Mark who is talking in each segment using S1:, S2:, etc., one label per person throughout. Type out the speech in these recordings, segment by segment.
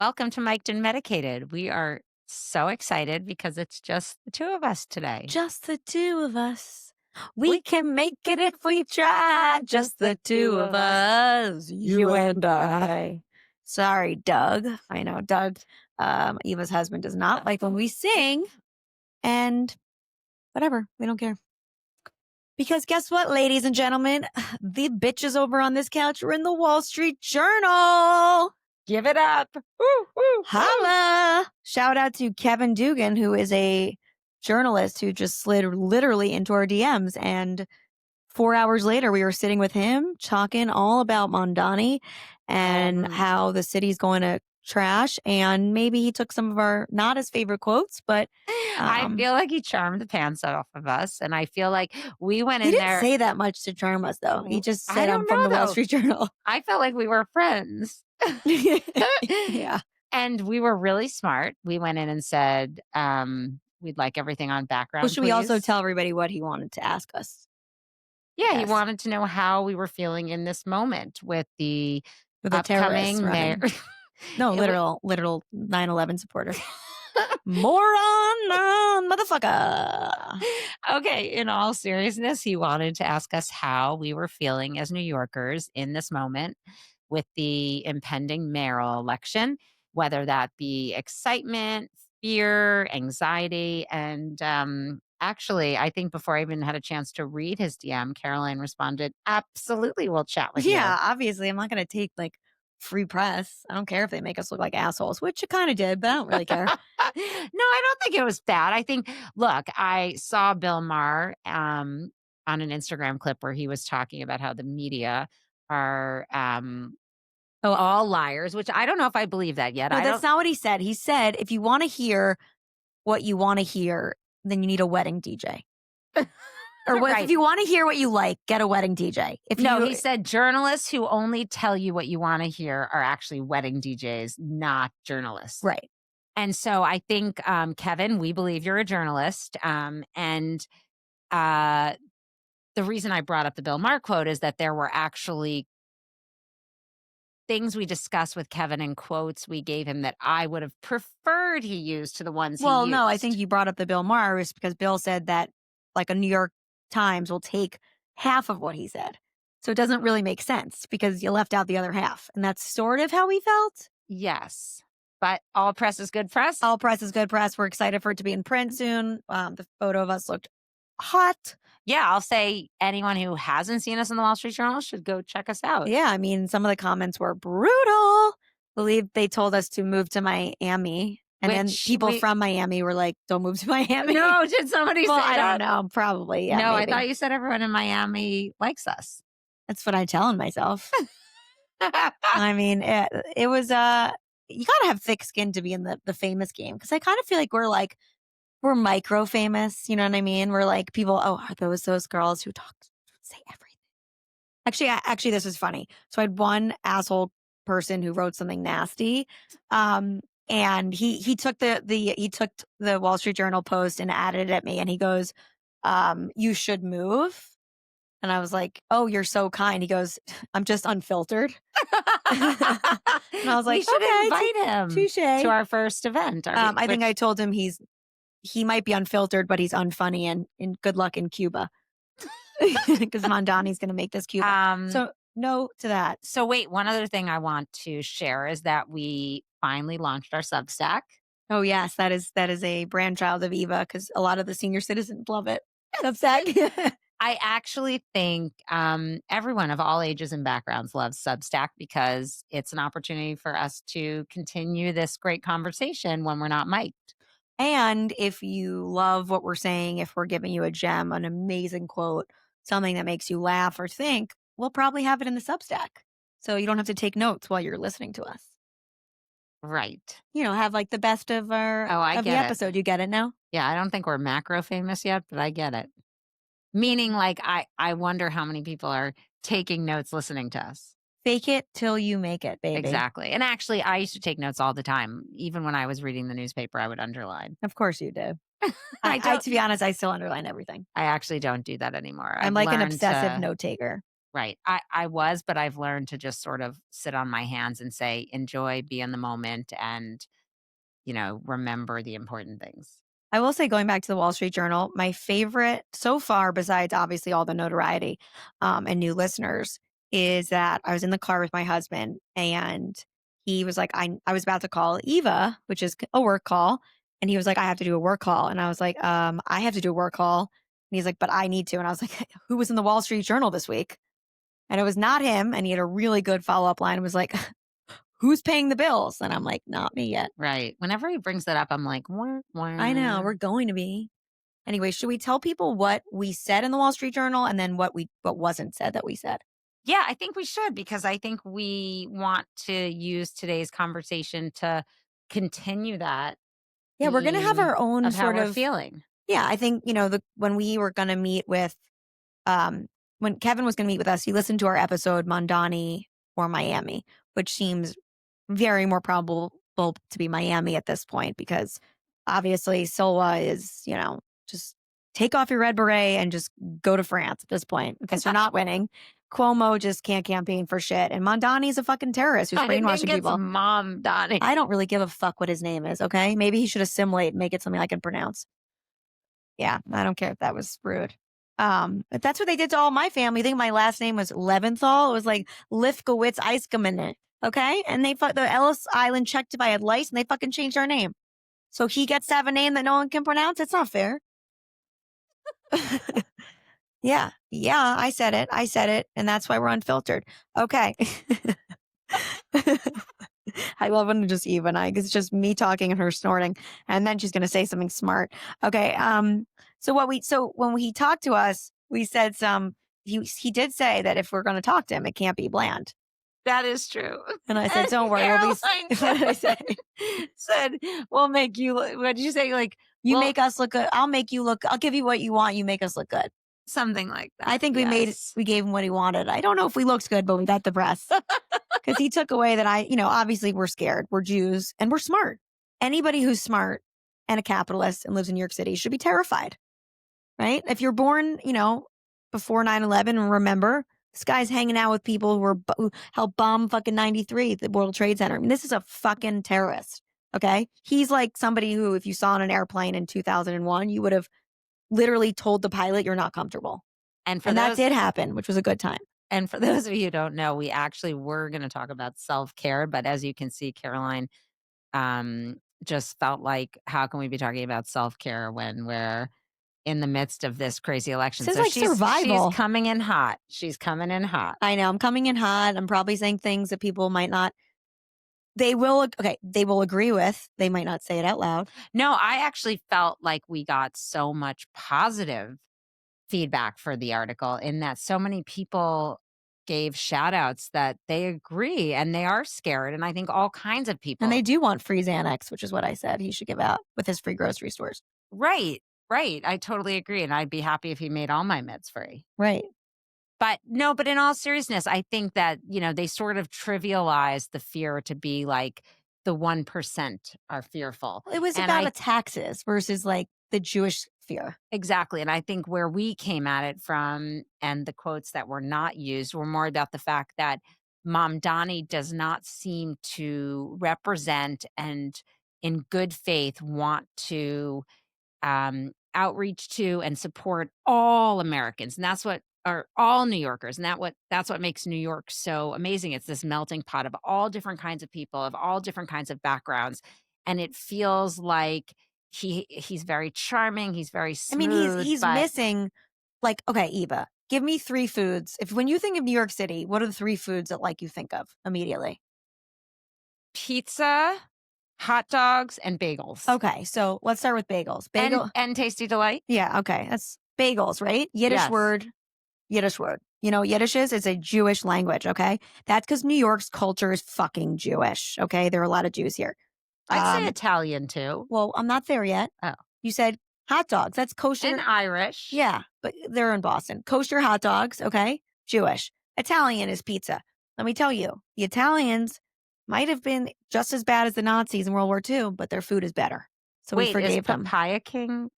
S1: Welcome to Mic'd and Medicated. We are so excited because it's just the two of us today.
S2: Just the two of us. We
S1: We
S2: can make it if we try. Just the two of us. You and I. Sorry, Doug. I know Doug, Eva's husband, does not like when we sing. And whatever. We don't care. Because guess what, ladies and gentlemen? The bitches over on this couch are in the Wall Street Journal.
S1: Give it up. Woo, woo, woo.
S2: Holla! Shout out to Kevin Dugan, who is a journalist who just slid literally into our DMs. And 4 hours later, we were sitting with him talking all about Mondani and how the city's going to trash. And maybe he took some of our not his favorite quotes, but
S1: I feel like he charmed the pants off of us. And I feel like we went
S2: he
S1: in
S2: didn't
S1: there.
S2: say that much to charm us, though. He just
S1: I
S2: said,
S1: don't
S2: I'm from
S1: know,
S2: the Wall
S1: though.
S2: Street Journal.
S1: I felt like we were friends.
S2: Yeah.
S1: And we were really smart. We went in and said, we'd like everything on background.
S2: Well, should we also
S1: please.
S2: tell everybody what he wanted to ask us?
S1: Yeah, he
S2: Yes.
S1: wanted to know how we were feeling in this moment with the
S2: With the terrorists
S1: upcoming mayor.
S2: running. No,
S1: It wa-
S2: literal 9/11 supporter. Moron, motherfucker.
S1: Okay, in all seriousness, he wanted to ask us how we were feeling as New Yorkers in this moment with the impending mayoral election, whether that be excitement, fear, anxiety. And actually, I think before I even had a chance to read his DM, Caroline responded, absolutely, we'll chat with
S2: Yeah,
S1: you.
S2: obviously, I'm not going to take like free press. I don't care if they make us look like assholes, which it kind of did, but I don't really care.
S1: No, I don't think it was bad. I think, look, I saw Bill Maher on an Instagram clip where he was talking about how the media are all liars, which I don't know if I believe that yet.
S2: No,
S1: I
S2: that's
S1: don't.
S2: not what he said. He said, if you want to hear what you want to hear, then you need a wedding DJ. Or
S1: Right.
S2: if you want to hear what you like, get a wedding DJ.
S1: No, he said journalists who only tell you what you want to hear are actually wedding DJs, not journalists.
S2: Right.
S1: And so I think, Kevin, we believe you're a journalist. And the reason I brought up the Bill Maher quote is that there were actually things we discussed with Kevin and quotes we gave him that I would have preferred he used to the ones he
S2: Well,
S1: used.
S2: no, I think you brought up the Bill Maher is because Bill said that like a New York Times will take half of what he said. So it doesn't really make sense because you left out the other half. And that's sort of how we felt.
S1: Yes. But all press is good press.
S2: All press is good press. We're excited for it to be in print soon. The photo of us looked hot.
S1: Yeah, I'll say anyone who hasn't seen us in the Wall Street Journal should go check us out.
S2: Yeah, I mean, some of the comments were brutal. Believe they told us to move to Miami. And then
S1: Which
S2: people
S1: we-
S2: from Miami were like, don't move to Miami.
S1: No, did somebody
S2: Well,
S1: say
S2: I
S1: that?
S2: don't know. Probably. Yeah,
S1: No,
S2: maybe.
S1: I thought you said everyone in Miami likes us.
S2: That's what I'm telling myself. I mean, it was, you got to have thick skin to be in the famous game. Cause I kind of feel like we're micro famous. You know what I mean? We're like people, oh, are those girls who say everything? Actually, this is funny. So I had one asshole person who wrote something nasty. And he took the Wall Street Journal post and added it at me and he goes, you should move. And I was like, oh, you're so kind. He goes, I'm just unfiltered. And I was like,
S1: we should
S2: okay,
S1: invite him
S2: touche.
S1: to our first event.
S2: I think I told him he might be unfiltered, but he's unfunny and good luck in Cuba. Because Mondani's going to make this Cuba. So no to that.
S1: So wait, one other thing I want to share is that we finally launched our Substack.
S2: Oh yes, that is a brainchild of Eva because a lot of the senior citizens love it. Substack.
S1: I actually think everyone of all ages and backgrounds loves Substack because it's an opportunity for us to continue this great conversation when we're not mic'd.
S2: And if you love what we're saying, if we're giving you a gem, an amazing quote, something that makes you laugh or think, we'll probably have it in the Substack. So you don't have to take notes while you're listening to us.
S1: Right.
S2: You know, have like the best of the
S1: get it.
S2: episode. You get it now?
S1: Yeah, I don't think we're macro famous yet, but I get it. Meaning like I wonder how many people are taking notes listening to us.
S2: Fake it till you make it, baby.
S1: Exactly. And actually, I used to take notes all the time. Even when I was reading the newspaper, I would underline.
S2: Of course you do.
S1: I
S2: to be honest, I still underline everything.
S1: actually don't do that anymore.
S2: I'm
S1: I've
S2: like an
S1: learned
S2: obsessive
S1: to-
S2: note taker.
S1: Right. I was, but I've learned to just sort of sit on my hands and say, enjoy, be in the moment, and, remember the important things.
S2: I will say, going back to the Wall Street Journal, my favorite so far, besides obviously all the notoriety and new listeners, is that I was in the car with my husband and he was like, I was about to call Eva, which is a work call. And he was like, I have to do a work call. And I was like, I have to do a work call. And he's like, but I need to. And I was like, who was in the Wall Street Journal this week? And it was not him. And he had a really good follow up line. It was like, who's paying the bills? And I'm like, not me yet.
S1: Right. Whenever he brings that up, I'm like, wah,
S2: I know.
S1: wah.
S2: We're going to be. Anyway, should we tell people what we said in the Wall Street Journal and then what wasn't said that we said?
S1: Yeah, I think we should because I think we want to use today's conversation to continue that
S2: Yeah, we're gonna have
S1: theme
S2: our own
S1: of how
S2: sort
S1: we're
S2: of
S1: feeling.
S2: yeah, I think, when we were gonna meet with um when Kevin was gonna meet with us, he listened to our episode Mondani or Miami, which seems very more probable to be Miami at this point because obviously Silva is, just take off your red beret and just go to France at this point because you're not winning. Cuomo just can't campaign for shit. And Mondani's a fucking terrorist who's
S1: I didn't
S2: brainwashing
S1: think it's
S2: people.
S1: Mom Donnie.
S2: I don't really give a fuck what his name is, okay? Maybe he should assimilate and make it something I can pronounce. Yeah, I don't care if that was rude. But that's what they did to all my family. I think my last name was Leventhal. It was like Lifkowitz Eiskaman. Okay. And the Ellis Island checked if I had lice and they fucking changed our name. So he gets to have a name that no one can pronounce. It's not fair. Yeah. Yeah. I said it. I said it. And that's why we're unfiltered. Okay. I love when it's just Eva and I, 'cause it's just me talking and her snorting. And then she's going to say something smart. Okay. So when he talked to us, we said he did say that if we're going to talk to him, it can't be bland.
S1: That is true.
S2: And I said, don't worry.
S1: Caroline
S2: What did I say?
S1: said, we'll make you what did you say? Like,
S2: You
S1: well,
S2: make us look good. I'll make you look, I'll give you what you want. You make us look good.
S1: something like that.
S2: I think
S1: Yes.
S2: we gave him what he wanted. I don't know if we looked good, but we got the press because he took away that obviously we're scared. We're Jews and we're smart. Anybody who's smart and a capitalist and lives in New York City should be terrified, right? If you're born, before 9/11, and remember, this guy's hanging out with people who helped bomb fucking 93, the World Trade Center. I mean, this is a fucking terrorist. Okay. He's like somebody who, if you saw on an airplane in 2001, you would have literally told the pilot you're not comfortable.
S1: And
S2: That did happen, which was a good time.
S1: And for those of you who don't know, we actually were going to talk about self-care, but as you can see, Caroline just felt like, how can we be talking about self-care when we're in the midst of this crazy election?
S2: This is like survival.
S1: She's coming in hot. She's coming in hot.
S2: I know. I'm coming in hot. I'm probably saying things that people might not. They will agree with. They might not say it out loud.
S1: No, I actually felt like we got so much positive feedback for the article in that so many people gave shout outs that they agree and they are scared. And I think all kinds of people.
S2: And they do want free Xanax, which is what I said he should give out with his free grocery stores.
S1: Right. I totally agree. And I'd be happy if he made all my meds free.
S2: Right.
S1: But no, but in all seriousness, I think that, they sort of trivialized the fear to be like the 1% are fearful.
S2: It was about the taxes versus like the Jewish fear.
S1: Exactly. And I think where we came at it from and the quotes that were not used were more about the fact that Mom Donnie does not seem to represent and in good faith want to outreach to and support all Americans. And that's what are all New Yorkers. And that's what makes New York so amazing. It's this melting pot of all different kinds of people, of all different kinds of backgrounds. And it feels like he's very charming. He's very smooth.
S2: I mean, he's missing, like, okay, Eva, give me 3 foods. When you think of New York City, what are the 3 foods that you think of immediately?
S1: Pizza, hot dogs, and bagels.
S2: Okay, so let's start with bagels.
S1: And Tasty Delight.
S2: Yeah, okay, that's bagels, right? Yiddish word. You know what Yiddish is? It's a Jewish language, okay? That's because New York's culture is fucking Jewish, okay? There are a lot of Jews here.
S1: I'd say Italian too.
S2: Well, I'm not there yet.
S1: Oh.
S2: You said hot dogs. That's kosher.
S1: And Irish.
S2: Yeah, but they're in Boston. Kosher hot dogs, okay? Jewish. Italian is pizza. Let me tell you, the Italians might have been just as bad as the Nazis in World War II, but their food is better. So we forgave them.
S1: Papaya King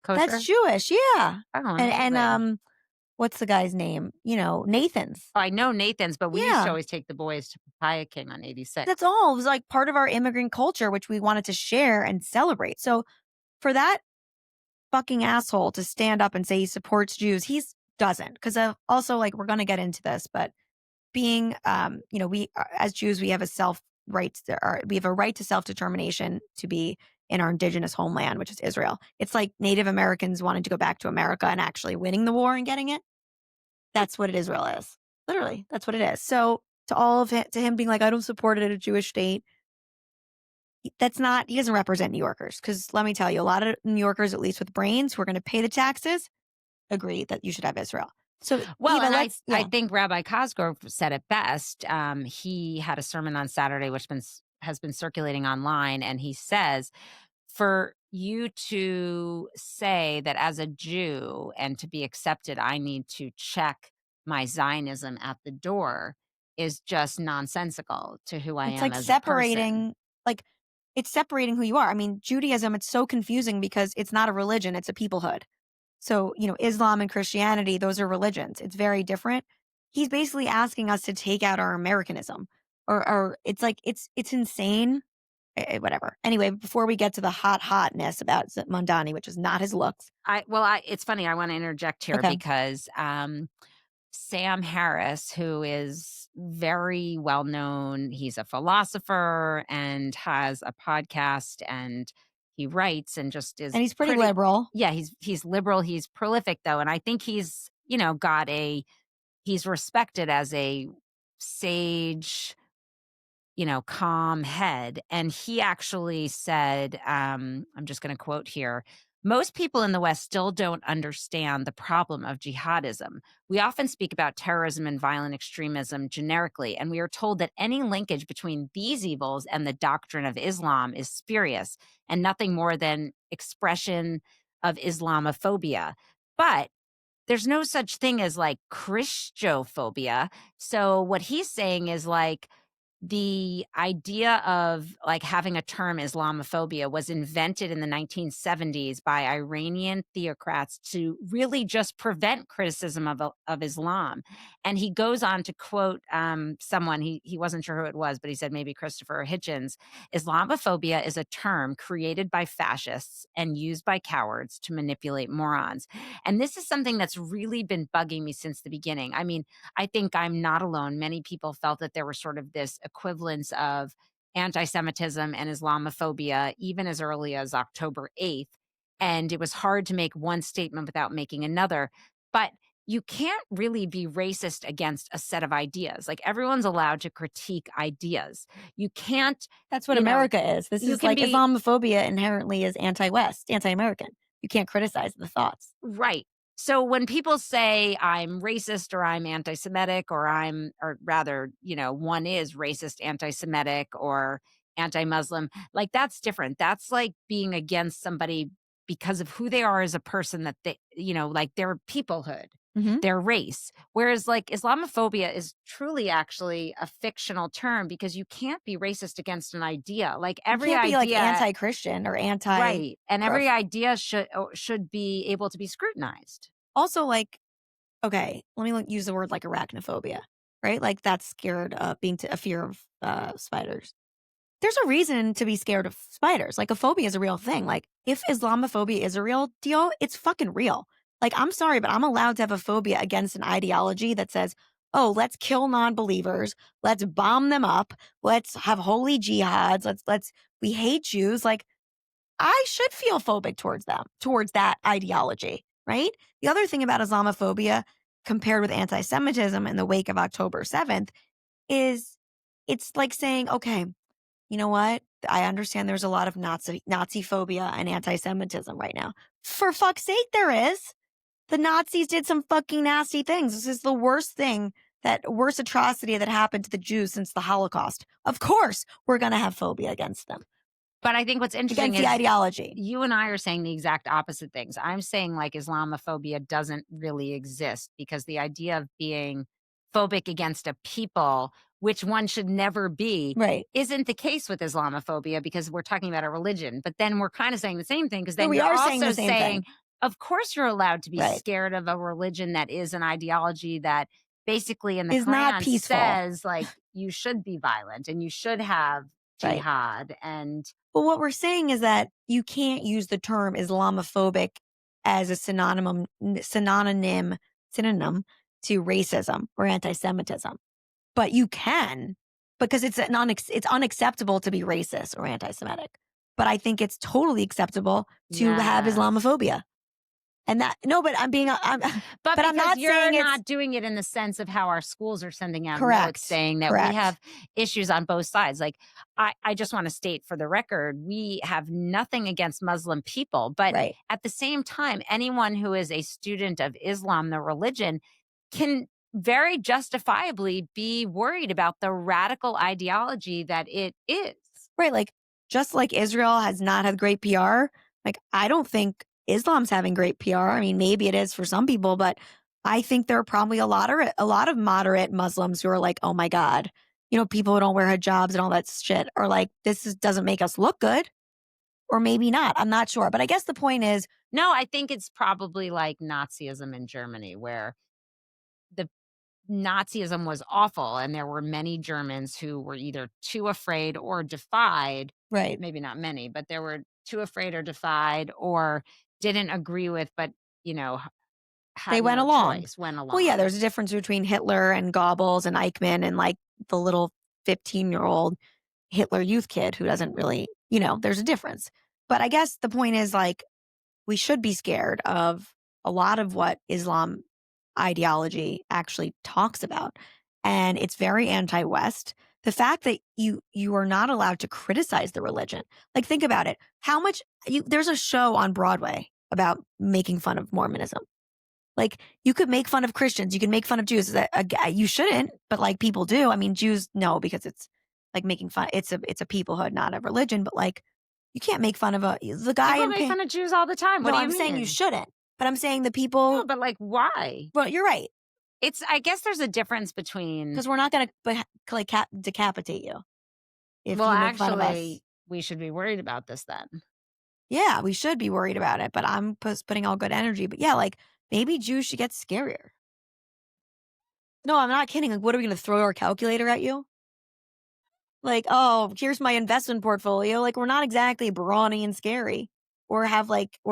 S1: kosher?
S2: That's Jewish, yeah.
S1: Oh,
S2: And what's the guy's name? Nathan's.
S1: I know Nathan's, but we used to
S2: Yeah,
S1: always take the boys to Papaya King on
S2: that's
S1: 86.
S2: all. It was like part of our immigrant culture, which we wanted to share and celebrate. So for that fucking asshole to stand up and say he supports Jews, he's doesn't. Because also, like, we're going to get into this, but being, we as Jews, we have a we have a right to self determination to be in our indigenous homeland, which is Israel. It's like Native Americans wanting to go back to America and actually winning the war and getting it. That's what Israel is. Literally, that's what it is. So to all of it, to him being like, I don't support it at a Jewish state. That's not. He doesn't represent New Yorkers. Because let me tell you, a lot of New Yorkers, at least with brains, who are going to pay the taxes, agree that you should have Israel. So
S1: Well,
S2: Eva,
S1: and I
S2: let's
S1: I
S2: yeah.
S1: think Rabbi Cosgrove said it best. He had a sermon on Saturday, which has been circulating online, and he says, for you to say that as a Jew and to be accepted, I need to check my Zionism at the door is just nonsensical to who I
S2: It's
S1: am
S2: like
S1: as a person.
S2: like it's separating who you are. I mean, Judaism, it's so confusing because it's not a religion, it's a peoplehood. So, Islam and Christianity, those are religions. It's very different. He's basically asking us to take out our Americanism. Or it's like it's insane. Whatever. Anyway, before we get to the hotness about Mondani, which is not his looks.
S1: It's funny. I want to interject here
S2: Okay.
S1: because Sam Harris, who is very well known. He's a philosopher and has a podcast and he writes and just
S2: And
S1: is
S2: he's pretty
S1: pretty
S2: liberal.
S1: yeah, he's liberal, he's prolific though, and I think he's respected as a sage, calm head. And he actually said, I'm just going to quote here, most people in the West still don't understand the problem of jihadism. We often speak about terrorism and violent extremism generically, and we are told that any linkage between these evils and the doctrine of Islam is spurious and nothing more than expression of Islamophobia. But there's no such thing as like Christophobia. So what he's saying is like, the idea of like having a term Islamophobia was invented in the 1970s by Iranian theocrats to really just prevent criticism of Islam. And he goes on to quote someone, he wasn't sure who it was, but he said maybe Christopher Hitchens. Islamophobia is a term created by fascists and used by cowards to manipulate morons. And this is something that's really been bugging me since the beginning. I mean, I think I'm not alone. Many people felt that there was sort of this equivalence of anti Semitism and Islamophobia even as early as October 8th. And it was hard to make one statement without making another. But you can't really be racist against a set of ideas. Like everyone's allowed to critique ideas. You can't,
S2: That's what
S1: you know,
S2: America is. This
S1: you
S2: is
S1: can
S2: like
S1: be
S2: Islamophobia inherently is anti-West, anti-American. You can't criticize the thoughts.
S1: right. So when people say I'm racist or I'm anti-Semitic or rather, one is racist, anti-Semitic or anti-Muslim, like that's different. That's like being against somebody because of who they are as a person that like their peoplehood,
S2: Mhm.
S1: their race. Whereas like Islamophobia is truly actually a fictional term because you can't be racist against an idea. Like
S2: You
S1: every
S2: can't be like
S1: idea.
S2: anti-Christian or anti
S1: Right, and
S2: or
S1: every idea should be able to be scrutinized.
S2: also like okay, let me use the word like arachnophobia, right? Like that's scared being a fear of spiders. There's a reason to be scared of spiders. Like a phobia is a real thing. Like if Islamophobia is a real deal, it's fucking real. Like I'm sorry, but I'm allowed to have a phobia against an ideology that says, "Oh, let's kill non-believers. Let's bomb them up. Let's have holy jihads. Let's we hate Jews." Like I should feel phobic towards them, towards that ideology, right? The other thing about Islamophobia compared with anti-Semitism in the wake of October 7th is it's like saying, okay, you know what? I understand there's a lot of Nazi phobia and anti-Semitism right now. For fuck's sake, there is. The Nazis did some fucking nasty things. This is the worst atrocity that happened to the Jews since the Holocaust. Of course, we're going to have phobia against them,
S1: But I think what's interesting
S2: against the
S1: is
S2: ideology.
S1: you and I are saying the exact opposite things. I'm saying like Islamophobia doesn't really exist because the idea of being phobic against a people, which one should never be,
S2: Right.
S1: isn't the case with Islamophobia because we're talking about a religion. But then we're kind of saying the same thing because
S2: No,
S1: then
S2: we
S1: you're
S2: are saying the
S1: also
S2: same
S1: saying
S2: thing.
S1: Of course, you're allowed to be
S2: Right.
S1: scared of a religion that is an ideology that basically in the
S2: Is not
S1: Quran
S2: peaceful.
S1: says, like, you should be violent and you should have
S2: Right.
S1: jihad. And
S2: But what we're saying is that you can't use the term Islamophobic as a synonym to racism or anti-Semitism. But you can, because it's unacceptable to be racist or anti-Semitic. But I think it's totally acceptable to have
S1: yes.
S2: Islamophobia. And that no, but
S1: But
S2: but I'm
S1: because
S2: not
S1: you're
S2: saying it's
S1: not doing it in the sense of how our schools are sending out notes
S2: correct.
S1: saying that we
S2: Correct.
S1: have issues on both sides. Like, I just want to state for the record, we have nothing against Muslim people. But
S2: Right.
S1: at the same time, anyone who is a student of Islam, the religion, can very justifiably be worried about the radical ideology that it is.
S2: Right, like, just like Israel has not had great PR, like, I don't think Islam's having great PR. I mean, maybe it is for some people, but I think there are probably a lot of moderate Muslims who are like, "Oh my god," people who don't wear hijabs and all that shit are like, doesn't make us look good," or maybe not, I'm not sure, but I guess the point is
S1: No, I think it's probably like Nazism in Germany, where the Nazism was awful, and there were many Germans who were either too afraid or defied,
S2: right,
S1: maybe not many, but there were too afraid or defied or didn't agree with, but,
S2: they
S1: had
S2: went
S1: no
S2: along.
S1: choice, went
S2: Well, yeah,
S1: along.
S2: there's a difference between Hitler and Goebbels and Eichmann and, like, the little 15-year-old Hitler Youth kid who doesn't really, there's a difference. But I guess the point is like we should be scared of a lot of what Islam ideology actually talks about. And it's very anti-West. The fact that you are not allowed to criticize the religion. Like think about it. How much there's a show on Broadway about making fun of Mormonism. Like you could make fun of Christians, you can make fun of Jews. You shouldn't, but like people do. I mean, Jews no, because it's like making fun. It's a peoplehood, not a religion. But like, you can't make fun of the guy
S1: People
S2: in
S1: make
S2: pink.
S1: fun of Jews all the time. What
S2: No,
S1: do you
S2: I'm saying you
S1: mean?
S2: shouldn't. But I'm saying the
S1: No,
S2: people.
S1: but, like, why?
S2: Well, you're right
S1: I guess there's a difference between,
S2: because we're not gonna like decapitate you if
S1: well,
S2: you make fun of us.
S1: actually, we should be worried about this then.
S2: Yeah, we should be worried about it. But I'm putting all good energy. But yeah, like maybe Jews should get scarier. No, I'm not kidding. Like, what are we gonna throw our calculator at you? Like, "Oh, here's my investment portfolio." Like, we're not exactly brawny and scary or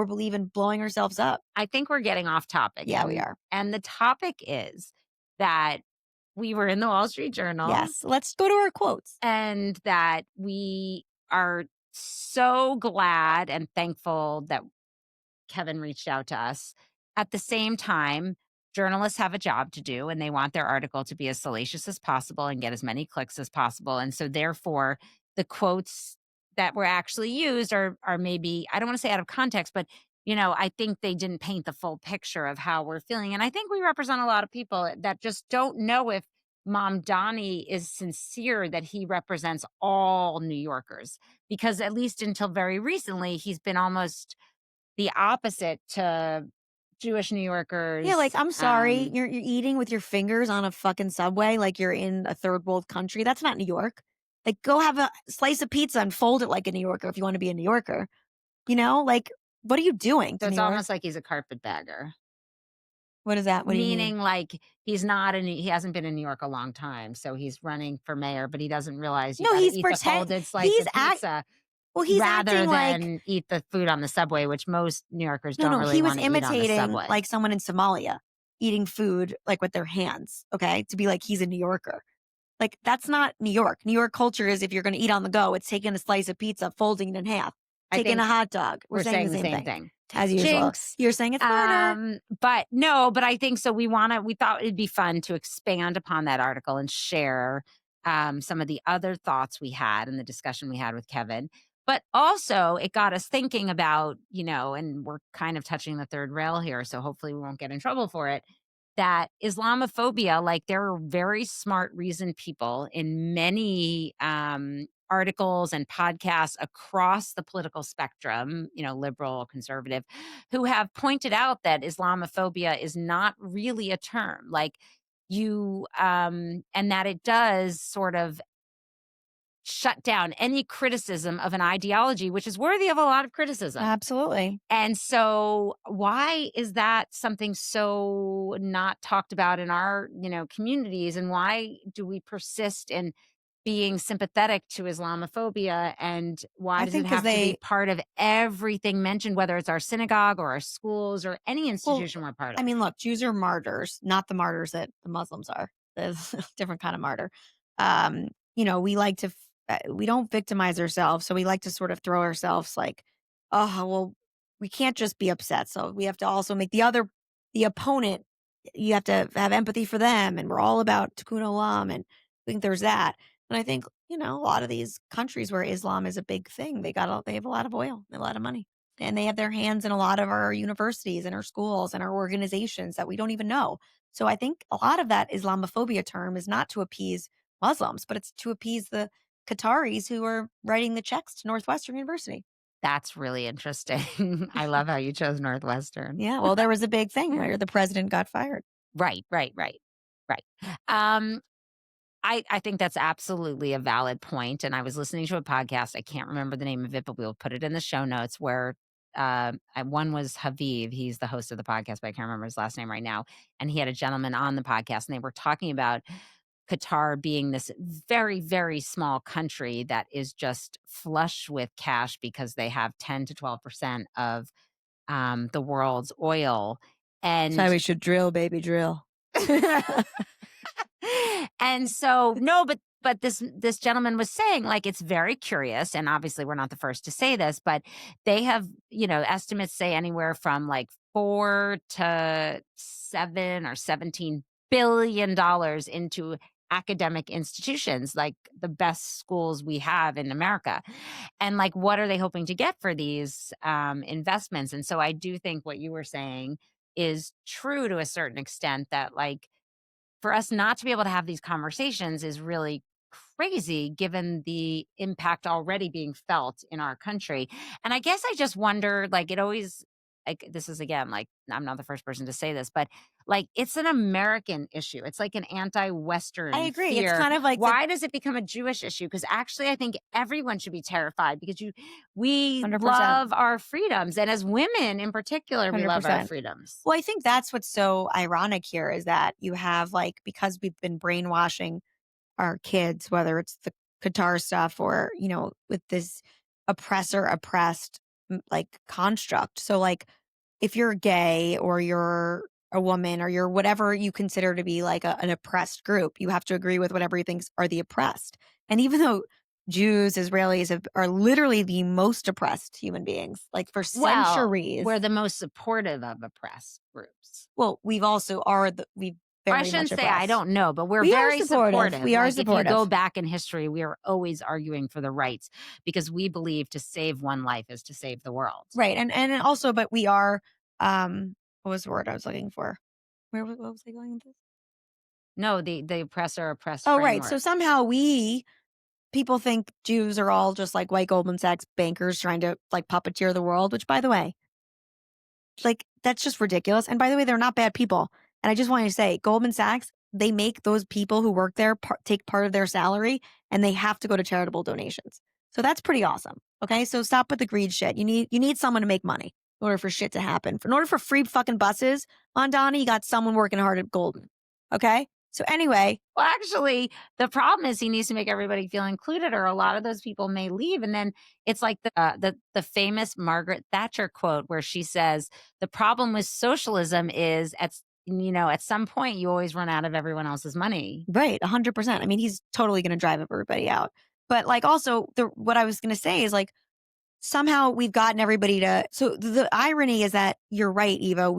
S2: believe in blowing ourselves up.
S1: I think we're getting off topic,
S2: Yeah, we
S1: and
S2: are.
S1: the topic is that we were in the Wall Street Journal
S2: Yes. Let's go to our quotes.
S1: and that we are so glad and thankful that Kevin reached out to us. At the same time, journalists have a job to do and they want their article to be as salacious as possible and get as many clicks as possible. And so therefore, the quotes that were actually used are maybe, I don't want to say out of context, but I think they didn't paint the full picture of how we're feeling. And I think we represent a lot of people that just don't know if Mom Donnie is sincere that he represents all New Yorkers. Because at least until very recently, he's been almost the opposite to Jewish New
S2: Yeah, like,
S1: Yorkers.
S2: I'm sorry, you're eating with your fingers on a fucking subway like you're in a third world country. That's not New York. Like, go have a slice of pizza and fold it like a New Yorker if you wanna be a New Yorker. Like, what are you doing
S1: So
S2: to
S1: it's
S2: New York?
S1: almost like he's a carpetbagger,
S2: What is that? What do you mean?
S1: meaning like he hasn't been in New York a long time, so he's running for mayor, but he doesn't realize you
S2: No,
S1: gotta
S2: he's
S1: eat the folded slice
S2: he's
S1: of pizza
S2: he's
S1: rather
S2: acting like
S1: than eat the food on the subway, which most New Yorkers
S2: no,
S1: don't
S2: no,
S1: really
S2: he was
S1: wanna eat on the
S2: imitating,
S1: subway.
S2: like, someone in Somalia eating food, like, with their hands, okay, to be like he's a New Yorker. Like, that's not New York. New York culture is if you're gonna eat on the go, it's taking a slice of pizza, folding it in half,
S1: I
S2: taking
S1: think
S2: a hot dog. We're
S1: we're
S2: saying the
S1: saying the
S2: same
S1: same
S2: thing,
S1: thing.
S2: as usual.
S1: Jinx.
S2: You're saying it's murder.
S1: But no, but I think so we thought it'd be fun to expand upon that article and share some of the other thoughts we had in the discussion we had with Kevin. But also it got us thinking about, and we're kind of touching the third rail here, so hopefully we won't get in trouble for it. That Islamophobia, like there are very smart, reasoned people in many articles and podcasts across the political spectrum, liberal, conservative, who have pointed out that Islamophobia is not really a term. Like and that it does sort of shut down any criticism of an ideology, which is worthy of a lot of criticism.
S2: Absolutely.
S1: And so why is that something so not talked about in our, communities? And why do we persist in being sympathetic to Islamophobia? And why
S2: I
S1: does it
S2: think because
S1: have to be
S2: they,
S1: part of everything mentioned, whether it's our synagogue or our schools or any
S2: well,
S1: institution we're part
S2: I
S1: of?
S2: mean, look, Jews are martyrs, not the martyrs that the Muslims are. There's a different kind of martyr. We like to, we don't victimize ourselves. So we like to sort of throw ourselves like, oh, well, we can't just be upset. So we have to also make the opponent, you have to have empathy for them. And we're all about tikkun olam. And I think there's that. And I think, a lot of these countries where Islam is a big thing, they have a lot of oil, a lot of money. And they have their hands in a lot of our universities and our schools and our organizations that we don't even know. So I think a lot of that Islamophobia term is not to appease Muslims, but it's to appease the Qataris who are writing the checks to Northwestern University.
S1: That's really interesting. I love how you chose Northwestern.
S2: Yeah, well, there was a big thing where the president got fired.
S1: Right, right, right, right. Um, I think that's absolutely a valid point, and I was listening to a podcast, I can't remember the name of it, but we'll put it in the show notes where, one was Haviv, he's the host of the podcast, but I can't remember his last name right now, and he had a gentleman on the podcast, and they were talking about Qatar being this very, very small country that is just flush with cash because they have 10 to 12% of, the world's oil,
S2: That's why
S1: and
S2: we should drill, baby, drill.
S1: and so no, but this gentleman was saying, like, it's very curious, and obviously we're not the first to say this, but they have, estimates say anywhere from like 4 to 7 or $17 billion into academic institutions, like the best schools we have in America. And like, what are they hoping to get for these investments? And so I do think what you were saying is true to a certain extent, that like, for us not to be able to have these conversations is really crazy given the impact already being felt in our country. And I guess I just wonder, like, it always, like, this is again, like, I'm not the first person to say this, but like, it's an American issue. It's like an
S2: I
S1: anti-Western
S2: agree. It's
S1: fear.
S2: kind of like the
S1: Why does it become a Jewish issue? Because actually, I think everyone should be terrified because we
S2: 100%.
S1: love our freedoms. And as women in particular, we love our
S2: 100%.
S1: freedoms.
S2: Well, I think that's what's so ironic here is that you have like, because we've been brainwashing our kids, whether it's the Qatar stuff or, with this oppressor oppressed like construct. So like if you're gay or you're a woman or you're whatever you consider to be like an oppressed group, you have to agree with whatever you think are the oppressed. And even though Jews, Israelis are literally the most oppressed human beings, like for
S1: Well,
S2: centuries.
S1: we're the most supportive of oppressed groups.
S2: Well, we've
S1: Or I
S2: very much
S1: shouldn't say I
S2: oppressed.
S1: don't know, but we're
S2: We are
S1: very
S2: supportive.
S1: supportive.
S2: We are
S1: Like, if you go
S2: supportive.
S1: back in history, we are always arguing for the rights because we believe to save one life is to save the world.
S2: Right. And also, but we are, what was the word I was looking for? What was I going with this?
S1: No, the oppressor oppressed
S2: Oh, right. So
S1: framework.
S2: somehow people think Jews are all just like white Goldman Sachs bankers trying to like puppeteer the world, which by the way, like that's just ridiculous. And by the way, they're not bad people. And I just want to say Goldman Sachs, they make those people who work there take part of their salary and they have to go to charitable donations. So that's pretty awesome. Okay. So stop with the greed shit. You need someone to make money in order for shit to happen. In order for free fucking buses on Donnie, you got someone working hard at Golden. Okay. So anyway,
S1: Well, actually, the problem is he needs to make everybody feel included, or a lot of those people may leave. And then it's like the famous Margaret Thatcher quote where she says, "The problem with socialism is at some point you always run out of everyone else's money."
S2: right, 100%. I mean, he's totally going to drive everybody out. But like also what I was going to say is like, somehow we've gotten everybody to, so the irony is that you're right, Eva,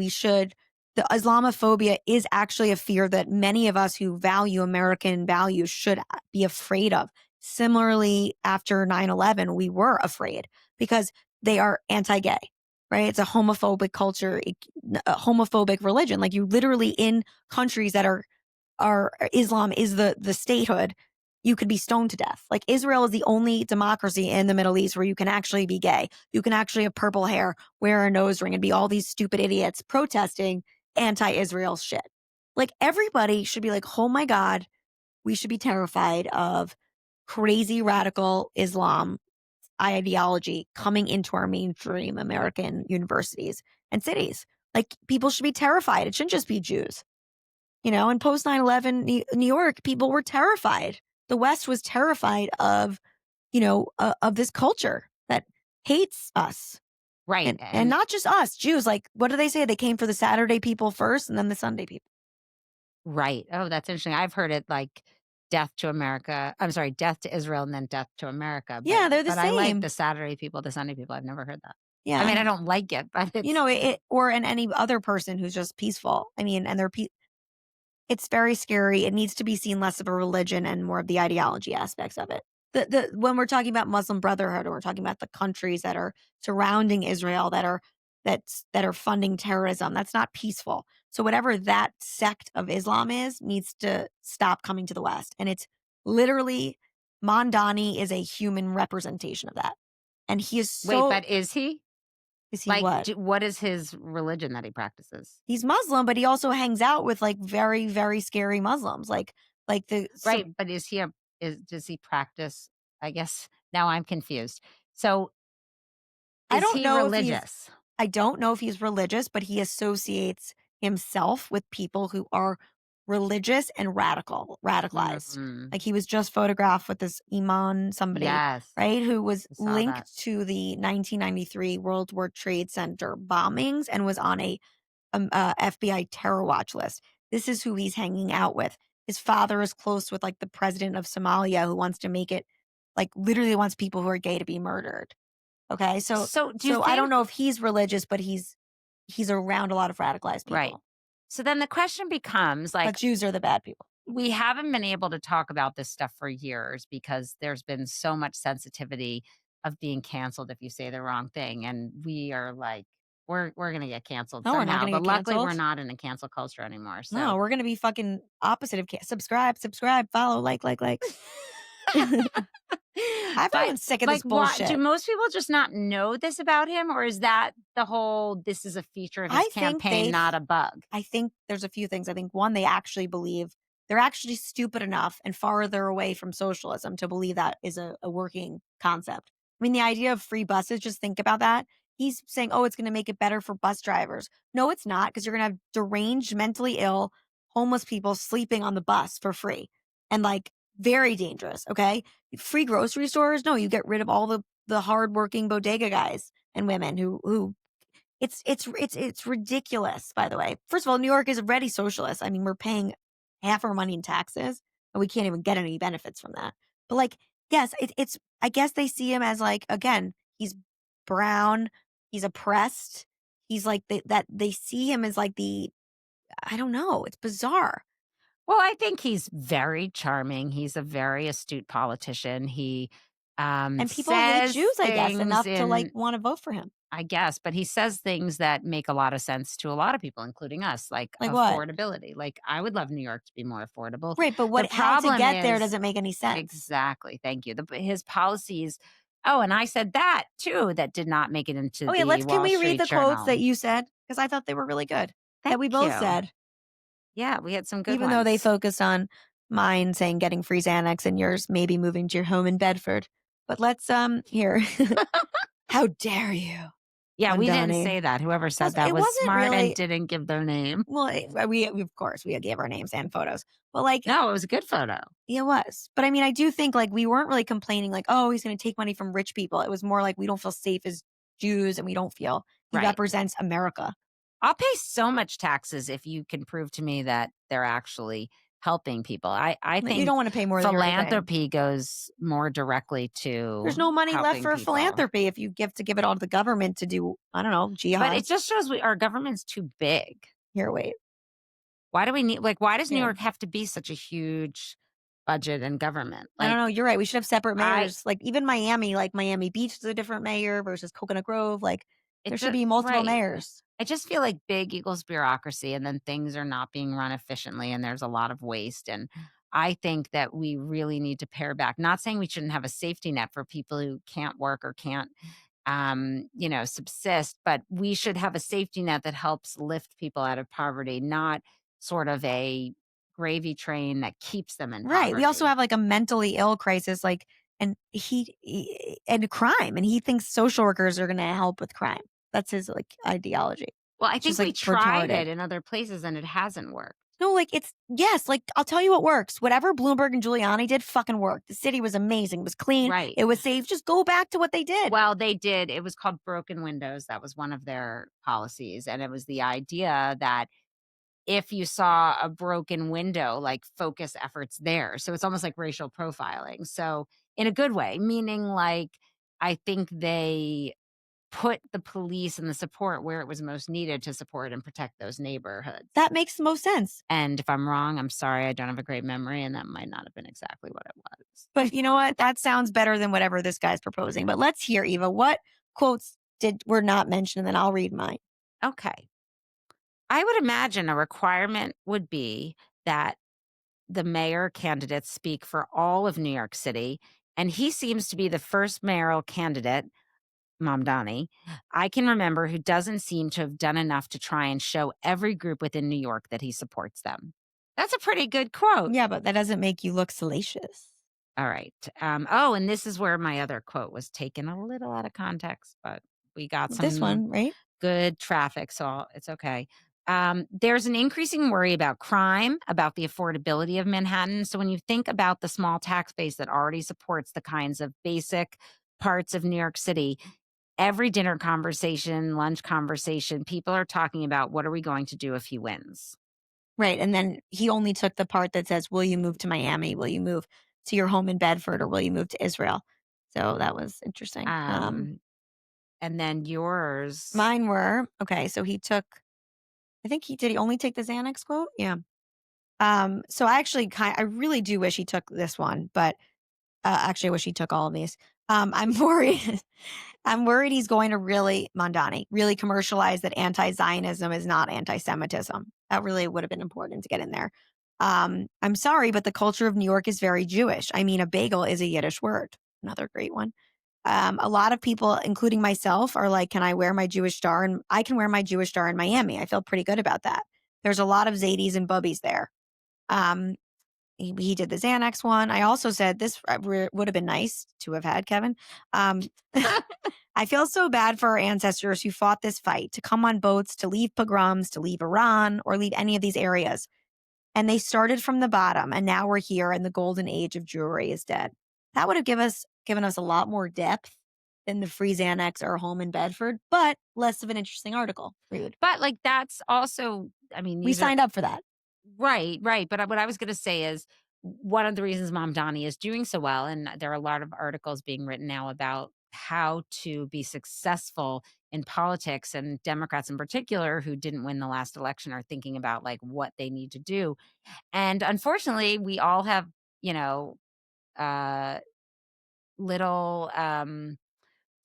S2: the Islamophobia is actually a fear that many of us who value American values should be afraid of. Similarly, after 9/11, we were afraid because they are anti-gay, right? It's a homophobic culture, a homophobic religion. Like you literally in countries that are Islam is the statehood, you could be stoned to death. Like Israel is the only democracy in the Middle East where you can actually be gay. You can actually have purple hair, wear a nose ring, and be all these stupid idiots protesting anti-Israel shit. Like everybody should be like, oh my God, we should be terrified of crazy radical Islam ideology coming into our mainstream American universities and cities. Like, people should be terrified. It shouldn't just be Jews. In post 9/11 New York, people were terrified. The West was terrified of this culture that hates us.
S1: Right.
S2: And not just us, Jews. Like, what do they say? They came for the Saturday people first and then the Sunday people.
S1: Right. Oh, that's interesting. I've heard it like death to America. I'm sorry, death to Israel and then death to America. But
S2: Yeah, they're the
S1: but I like
S2: same.
S1: the Saturday people, the Sunday people. I've never heard that. I
S2: Yeah.
S1: mean, I don't like it, but it's
S2: Or in any other person who's just peaceful. I mean, and it's very scary. It needs to be seen less of a religion and more of the ideology aspects of it. When we're talking about Muslim Brotherhood, or we're talking about the countries that are surrounding Israel that are funding terrorism, that's not peaceful. So whatever that sect of Islam is needs to stop coming to the West. And it's literally, Mondani is a human representation of that. And he is
S1: wait,
S2: so
S1: but is he?
S2: is he
S1: Like,
S2: what?
S1: what is his religion that he practices?
S2: He's Muslim, but he also hangs out with like very, very scary Muslims.
S1: Right, but does he practice? I guess now I'm confused. So,
S2: I
S1: is
S2: don't
S1: he
S2: know if he's
S1: religious?
S2: I don't know if he's religious, but he associates himself with people who are religious and radicalized.
S1: Mm,
S2: Like, he was just photographed with this Iman somebody,
S1: yes,
S2: right, who was
S1: I saw that.
S2: linked to the 1993 World War Trade Center bombings and was on a FBI terror watch list. This is who he's hanging out with. His father is close with like the president of Somalia, who wants to make it, like, literally wants people who are gay to be murdered. Okay, so
S1: So, do you
S2: so I don't
S1: think
S2: know if he's religious, but he's around a lot of radicalized
S1: right.
S2: people.
S1: So then the question becomes
S2: But
S1: like,
S2: Jews are the bad people.
S1: we haven't been able to talk about this stuff for years because there's been so much sensitivity of being canceled if you say the wrong thing, and we are like, we're gonna get canceled
S2: No, we're not
S1: somehow,
S2: gonna
S1: but
S2: get
S1: luckily we're
S2: canceled.
S1: not in a cancel culture anymore. So
S2: No, we're gonna be fucking opposite of subscribe, follow, like.
S1: but
S2: Everyone's sick of
S1: like,
S2: this
S1: why do
S2: bullshit.
S1: most people just not know this about him, or is that the whole this is a feature of his
S2: I think
S1: campaign, not a bug?
S2: I think there's a few things. I think one, they actually believe they're actually stupid enough and farther away from socialism to believe that is a working concept. I mean, the idea of free buses, just think about that. He's saying, oh, it's going to make it better for bus drivers. No, it's not, because you're going to have deranged, mentally ill, homeless people sleeping on the bus for free and like very dangerous. Okay. Free grocery stores. No, you get rid of all the hardworking bodega guys and women who it's ridiculous, by the way. First of all, New York is already socialist. I mean, we're paying half our money in taxes, and we can't even get any benefits from that. But like, yes, it's I guess they see him as like, again, he's brown, he's oppressed, he's like that they see him as like I don't know, it's bizarre.
S1: Well, I think he's very charming. He's a very astute politician. He
S2: And people hate
S1: says
S2: Jews, I guess,
S1: things
S2: enough to like
S1: in,
S2: want to vote for him.
S1: I guess, but he says things that make a lot of sense to a lot of people, including us, like
S2: Like what?
S1: affordability. Like, I would love New York to be more affordable.
S2: Right, but
S1: The
S2: how to
S1: problem
S2: get there
S1: is,
S2: doesn't make any sense.
S1: exactly, thank you. His policies. Oh, and I said that too, that did not make it into
S2: Oh yeah,
S1: the
S2: can
S1: Wall
S2: we read
S1: Street
S2: the quotes
S1: Journal.
S2: that you said? Because I thought they were really good. That
S1: Thank
S2: we both
S1: you.
S2: said.
S1: Yeah, we had some good
S2: Even though they
S1: ones.
S2: focused on mine saying getting free Xanax and yours maybe moving to your home in Bedford. But let's here. How dare you,
S1: Yeah, we didn't
S2: Mondani?
S1: say that. Whoever said
S2: Also,
S1: that
S2: it
S1: was
S2: wasn't
S1: smart and
S2: really
S1: didn't give their name.
S2: well. We of course we gave our names and photos, but like,
S1: No, it was a good photo.
S2: it was. But I mean, I do think like we weren't really complaining like, oh, he's going to take money from rich people. It was more like we don't feel safe as Jews, and we don't feel he
S1: Right.
S2: represents America.
S1: I'll pay so much taxes if you can prove to me that they're actually helping people. I
S2: But you
S1: think
S2: don't want to pay more than you're already paying.
S1: philanthropy goes more directly
S2: There's
S1: to
S2: no money left
S1: helping
S2: for
S1: people.
S2: philanthropy if you give it all to the government to do, I don't know,
S1: But
S2: jihad.
S1: it just shows our government's too big.
S2: Here, wait.
S1: Why do we need, like, why does New
S2: Here.
S1: York have to be such a huge budget and government?
S2: I don't
S1: Like,
S2: know. You're right. We should have separate
S1: I,
S2: mayors. Like, even Miami, like Miami Beach is a different mayor versus Coconut Grove. Like,
S1: it
S2: there should
S1: just,
S2: be multiple
S1: right.
S2: mayors.
S1: I just feel like big equals bureaucracy, and then things are not being run efficiently, and there's a lot of waste. And I think that we really need to pare back. Not saying we shouldn't have a safety net for people who can't work or can't, subsist, but we should have a safety net that helps lift people out of poverty, not sort of a gravy train that keeps them in
S2: Right. We also
S1: poverty.
S2: have like a mentally ill crisis, like, and crime, and he thinks social workers are going to help with crime. That's his like ideology.
S1: Well, I
S2: It's just
S1: think
S2: like
S1: we tried
S2: retarded.
S1: it in other places and it hasn't worked.
S2: No, like it's yes, like I'll tell you what works. Whatever Bloomberg and Giuliani did fucking worked. The city was amazing, it was clean,
S1: Right.
S2: it was safe. Just go back to what they did.
S1: Well, they did. It was called broken windows. That was one of their policies. And it was the idea that if you saw a broken window, like focus efforts there. So it's almost like racial profiling. So in a good way, meaning like I think they put the police and the support where it was most needed to support and protect those neighborhoods.
S2: That makes the most sense.
S1: And if I'm wrong, I'm sorry. I don't have a great memory, and that might not have been exactly what it was.
S2: But you know what? That sounds better than whatever this guy's proposing. But let's hear, Eva, what quotes did were not mentioned, and then I'll read mine.
S1: Okay. I would imagine a requirement would be that the mayor candidates speak for all of New York City, and he seems to be the first mayoral candidate, Mamdani, I can remember who doesn't seem to have done enough to try and show every group within New York that he supports them. That's a pretty good quote.
S2: Yeah, but that doesn't make you look salacious.
S1: All right. Oh, and this is where my other quote was taken a little out of context, but we got
S2: This
S1: some
S2: one, right?
S1: good traffic, so it's okay. There's an increasing worry about crime, about the affordability of Manhattan. So when you think about the small tax base that already supports the kinds of basic parts of New York City, every dinner conversation, lunch conversation, people are talking about what are we going to do if he wins?
S2: Right. And then he only took the part that says, will you move to Miami? Will you move to your home in Bedford, or will you move to Israel? So that was interesting.
S1: Um, and then yours.
S2: Mine were okay. So he took, I think he only take the Xanax quote? Yeah. So I actually I really do wish he took this one, but actually I wish he took all of these. I'm worried. I'm worried he's going to Mondani, really commercialize that anti-Zionism is not anti-Semitism. That really would have been important to get in there. I'm sorry, but the culture of New York is very Jewish. I mean, a bagel is a Yiddish word. Another great one. A lot of people, including myself, are like, can I wear my Jewish star? And I can wear my Jewish star in Miami. I feel pretty good about that. There's a lot of Zadie's and Bubbies there. Um, he did the Xanax one. I also said this would have been nice to have had, Kevin. Um, I feel so bad for our ancestors who fought this fight to come on boats, to leave pogroms, to leave Iran, or leave any of these areas. And they started from the bottom, and now we're here, and the golden age of Jewry is dead. That would have given us a lot more depth than the free Xanax or home in Bedford, but less of an interesting article. Rude.
S1: But like that's also, I mean,
S2: We
S1: these are
S2: signed up for that.
S1: right, right. But what I was going to say is one of the reasons Mom Donnie is doing so well, and there are a lot of articles being written now about how to be successful in politics, and Democrats in particular who didn't win the last election are thinking about like what they need to do. And unfortunately, we all have, you know, uh, little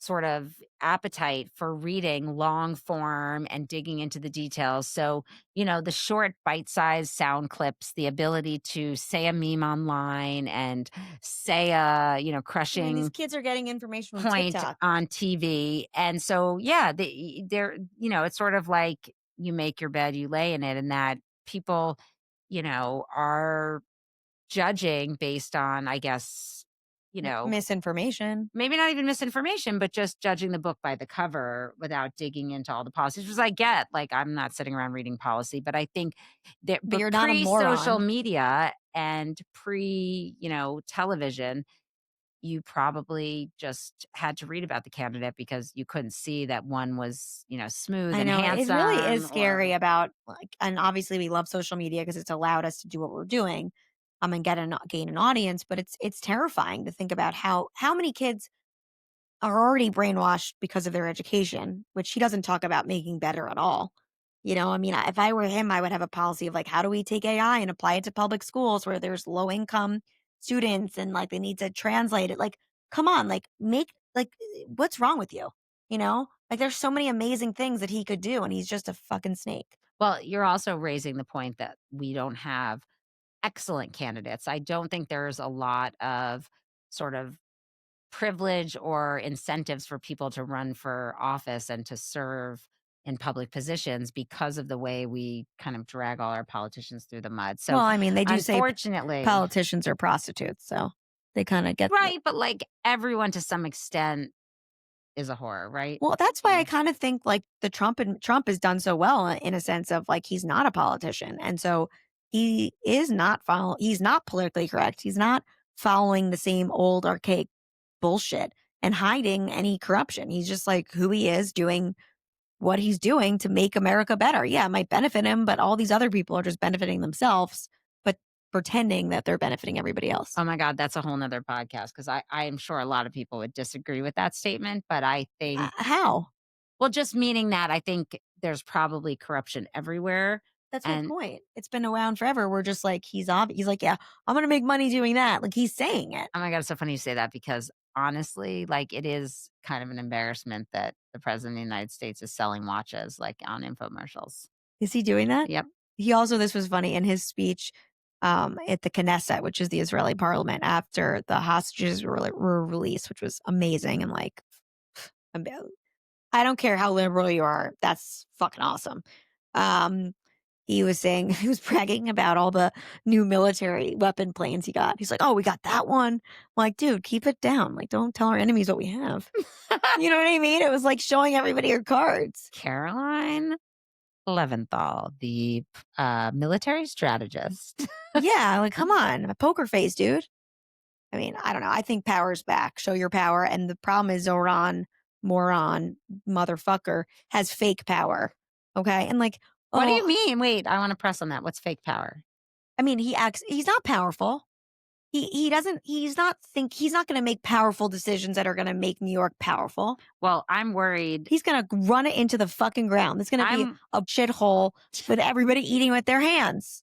S1: sort of appetite for reading long form and digging into the details. So, the short bite-sized sound clips, the ability to say a meme online and say a,
S2: I mean, these
S1: crushing
S2: kids are getting information from
S1: point
S2: TikTok.
S1: on TV. And so, yeah, they're, it's sort of like you make your bed, you lay in it, and that people, are judging based on, I guess, you know,
S2: Misinformation.
S1: maybe not even misinformation, but just judging the book by the cover without digging into all the policies, which I get. Like, I'm not sitting around reading policy, but I think that,
S2: But
S1: but
S2: you're not a
S1: pre social
S2: moron.
S1: media and pre, television, you probably just had to read about the candidate because you couldn't see that one was, smooth
S2: I
S1: and
S2: know it really is
S1: handsome
S2: scary
S1: or
S2: about like, and obviously we love social media because it's allowed us to do what we're doing, and gain an audience. But it's terrifying to think about how many kids are already brainwashed because of their education, which he doesn't talk about making better at all. I mean, if I were him, I would have a policy of like, how do we take AI and apply it to public schools where there's low income students and like they need to translate it? Like, come on, like what's wrong with you? Like there's so many amazing things that he could do, and he's just a fucking snake.
S1: well, you're also raising the point that we don't have excellent candidates. I don't think there's a lot of sort of privilege or incentives for people to run for office and to serve in public positions because of the way we kind of drag all our politicians through the mud. So,
S2: Well, I mean, they do say
S1: unfortunately,
S2: politicians are prostitutes, so they kind of get the.
S1: right, but like everyone to some extent is a whore, right?
S2: Well, that's why I
S1: Yeah.
S2: kind of think like the Trump has done so well in a sense of like he's not a politician. And so he's not politically correct. He's not following the same old archaic bullshit and hiding any corruption. He's just like who he is doing what he's doing to make America better. Yeah, it might benefit him, but all these other people are just benefiting themselves, but pretending that they're benefiting everybody else.
S1: Oh my God, that's a whole nother podcast because I am sure a lot of people would disagree with that statement. But I think,
S2: How?
S1: well, just meaning that I think there's probably corruption everywhere.
S2: That's my
S1: And
S2: point. It's been around forever. We're just like he's like, yeah, I'm gonna make money doing that. Like he's saying it.
S1: oh my God, it's so funny you say that because honestly, like it is kind of an embarrassment that the president of the United States is selling watches like on infomercials.
S2: Is he doing that?
S1: Yep.
S2: He also, this was funny in his speech at the Knesset, which is the Israeli parliament, after the hostages were released, which was amazing. And like, I'm- I don't care how liberal you are, that's fucking awesome. Um, he was saying he was bragging about all the new military weapon planes he got. He's like, "Oh, we got that one." I'm like, dude, keep it down. Like, don't tell our enemies what we have. You know what I mean? It was like showing everybody your cards.
S1: Caroline Leventhal, the military strategist.
S2: Yeah, like, come on, a poker face, dude. I mean, I don't know. I think power's back. Show your power. And the problem is Zoran, moron, motherfucker, has fake power. Okay. And like,
S1: What do
S2: oh,
S1: you mean? Wait, I want to press on that. What's fake power?
S2: I mean, he's not powerful. He's not going to make powerful decisions that are going to make New York powerful.
S1: Well, I'm worried.
S2: He's going to run it into the fucking ground. It's going to be
S1: I'm
S2: a shithole with everybody eating with their hands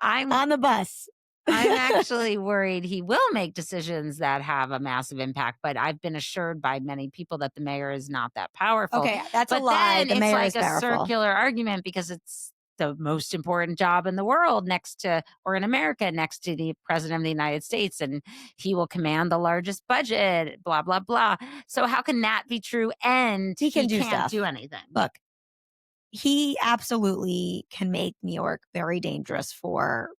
S1: I'm
S2: on the bus.
S1: I'm actually worried he will make decisions that have a massive impact, but I've been assured by many people that the mayor is not that powerful.
S2: Okay, that's a
S1: But
S2: lie.
S1: then
S2: The
S1: it's
S2: mayor
S1: like
S2: is
S1: a
S2: powerful.
S1: circular argument because it's the most important job in the world next to, or in America, next to the president of the United States, and he will command the largest budget, blah, blah, blah. So how can that be true? And
S2: He can
S1: he
S2: do
S1: can't
S2: stuff.
S1: do anything.
S2: Look, he absolutely can make New York very dangerous for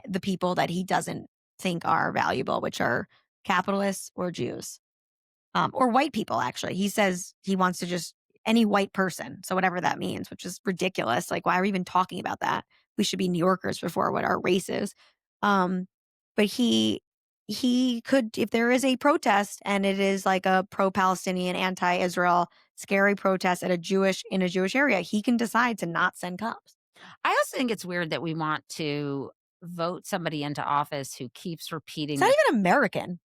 S2: the people that he doesn't think are valuable, which are capitalists or Jews, or white people. Actually, he says he wants to just any white person. So whatever that means, which is ridiculous. Like, why are we even talking about that? We should be New Yorkers before what our race is. But he could, if there is a protest and it is like a pro-Palestinian, anti-Israel, scary protest in a Jewish area, he can decide to not send cops.
S1: I also think it's weird that we want to vote somebody into office who keeps
S2: It's
S1: repeating
S2: not
S1: that
S2: even American.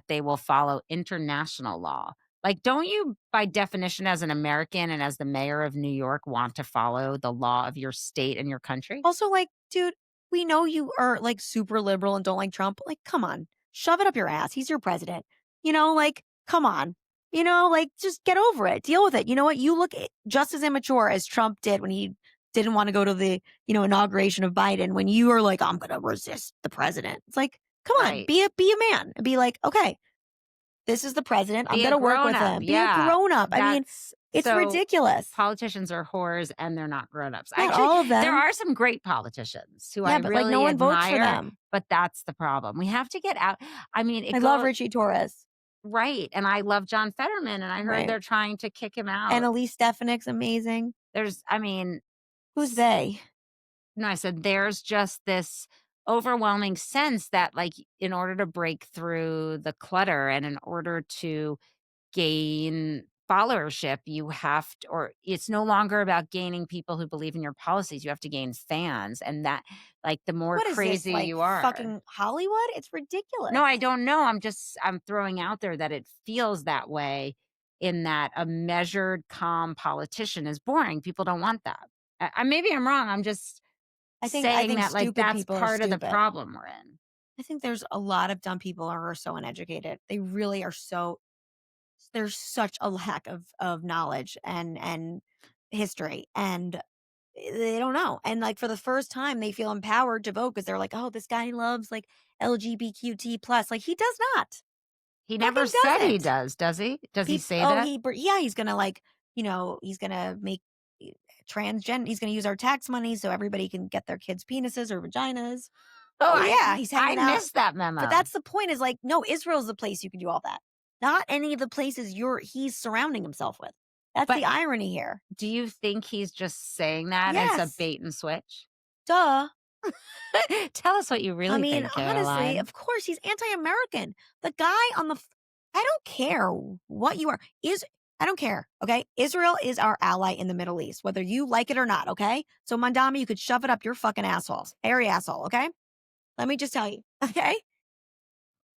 S1: they will follow international law. Like, don't you, by definition, as an American and as the mayor of New York, want to follow the law of your state and your country?
S2: Also, like, dude, we know you are like super liberal and don't like Trump. Like, come on, shove it up your ass. He's your president. Like, come on. Like, just get over it. Deal with it. You know what? You look just as immature as Trump did when he didn't want to go to the, inauguration of Biden, when you are like, I'm going to resist the president. It's like, come on,
S1: Right.
S2: be a man and be like, okay, this is the president. I'm
S1: Be
S2: going
S1: a
S2: to work with
S1: grown-up,
S2: him. Be a
S1: yeah.
S2: grown up. I mean,
S1: That's
S2: it's
S1: so
S2: ridiculous.
S1: politicians are whores and they're not grown-ups.
S2: Not
S1: Actually,
S2: all of them.
S1: there are some great politicians who I
S2: Yeah, but like
S1: really
S2: no one
S1: admire,
S2: votes for them.
S1: but that's the problem. We have to get out. I mean,
S2: I love Richie Torres.
S1: right, and I love John Fetterman, and I heard
S2: Right.
S1: they're trying to kick him out.
S2: And Elise Stefanik's amazing.
S1: I mean,
S2: Who's they?
S1: no, I said there's just this overwhelming sense that, like, in order to break through the clutter and in order to gain followership, you have to, or it's no longer about gaining people who believe in your policies. You have to gain fans. And that, like, the more
S2: What is this,
S1: crazy
S2: like
S1: you are.
S2: fucking Hollywood? It's ridiculous.
S1: No, I don't know. I'm throwing out there that it feels that way, in that a measured, calm politician is boring. People don't want that. Maybe I'm wrong. I'm just
S2: I
S1: saying
S2: think
S1: that, like,
S2: stupid
S1: that's
S2: people are
S1: part of the
S2: stupid.
S1: problem we're in.
S2: I think there's a lot of dumb people who are so uneducated. They really are there's such a lack of knowledge and history, and they don't know. And like for the first time they feel empowered to vote because they're like, oh, this guy loves like LGBTQ plus. Like he does not.
S1: He
S2: Fucking
S1: never said he
S2: doesn't.
S1: does he? Does he say that?
S2: Yeah, he's gonna like he's going to make transgender, he's going to use our tax money so everybody can get their kids' penises or vaginas.
S1: Oh,
S2: Oh, yeah, he's
S1: I
S2: hanging out.
S1: missed that
S2: But
S1: memo.
S2: that's the point is like, no, Israel's the place you can do all that. Not any of the places he's surrounding himself with. That's
S1: But
S2: the irony here.
S1: do you think he's just saying that and it's a
S2: Yes.
S1: bait and switch?
S2: Duh.
S1: Tell us what you
S2: I
S1: really
S2: mean,
S1: think,
S2: honestly,
S1: Caroline.
S2: of course, he's anti-American. The guy on the I don't care what you are. I don't care, okay? Israel is our ally in the Middle East, whether you like it or not, okay? So, Mandami, you could shove it up your fucking asshole. Hairy asshole, okay? Let me just tell you, okay?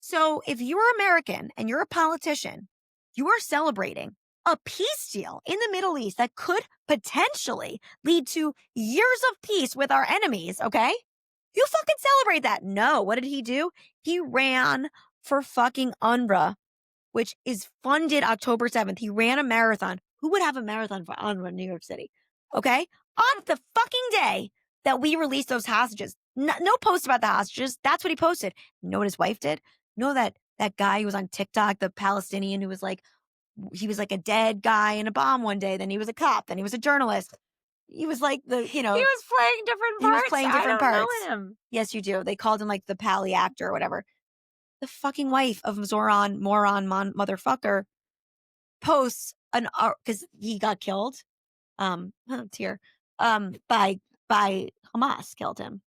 S2: So, if you're American and you're a politician, you are celebrating a peace deal in the Middle East that could potentially lead to years of peace with our enemies, okay? You fucking celebrate that. No, what did he do? He ran for fucking UNRWA, which is funded October 7th. He ran a marathon. Who would have a marathon for UNRWA in New York City? Okay? On the fucking day that we released those hostages. No post about the hostages. That's what he posted. You know what his wife did? You know that guy who was on TikTok, the Palestinian who was like, he was like a dead guy in a bomb one day. Then he was a cop. Then he was a journalist. He was like
S1: He was playing different
S2: he was
S1: parts.
S2: playing
S1: I
S2: different
S1: don't know
S2: parts.
S1: him.
S2: Yes, you do. They called him like the Pally actor or whatever. The fucking wife of Zoran, moron, motherfucker, posts an because he got killed. Tear. By Hamas killed him,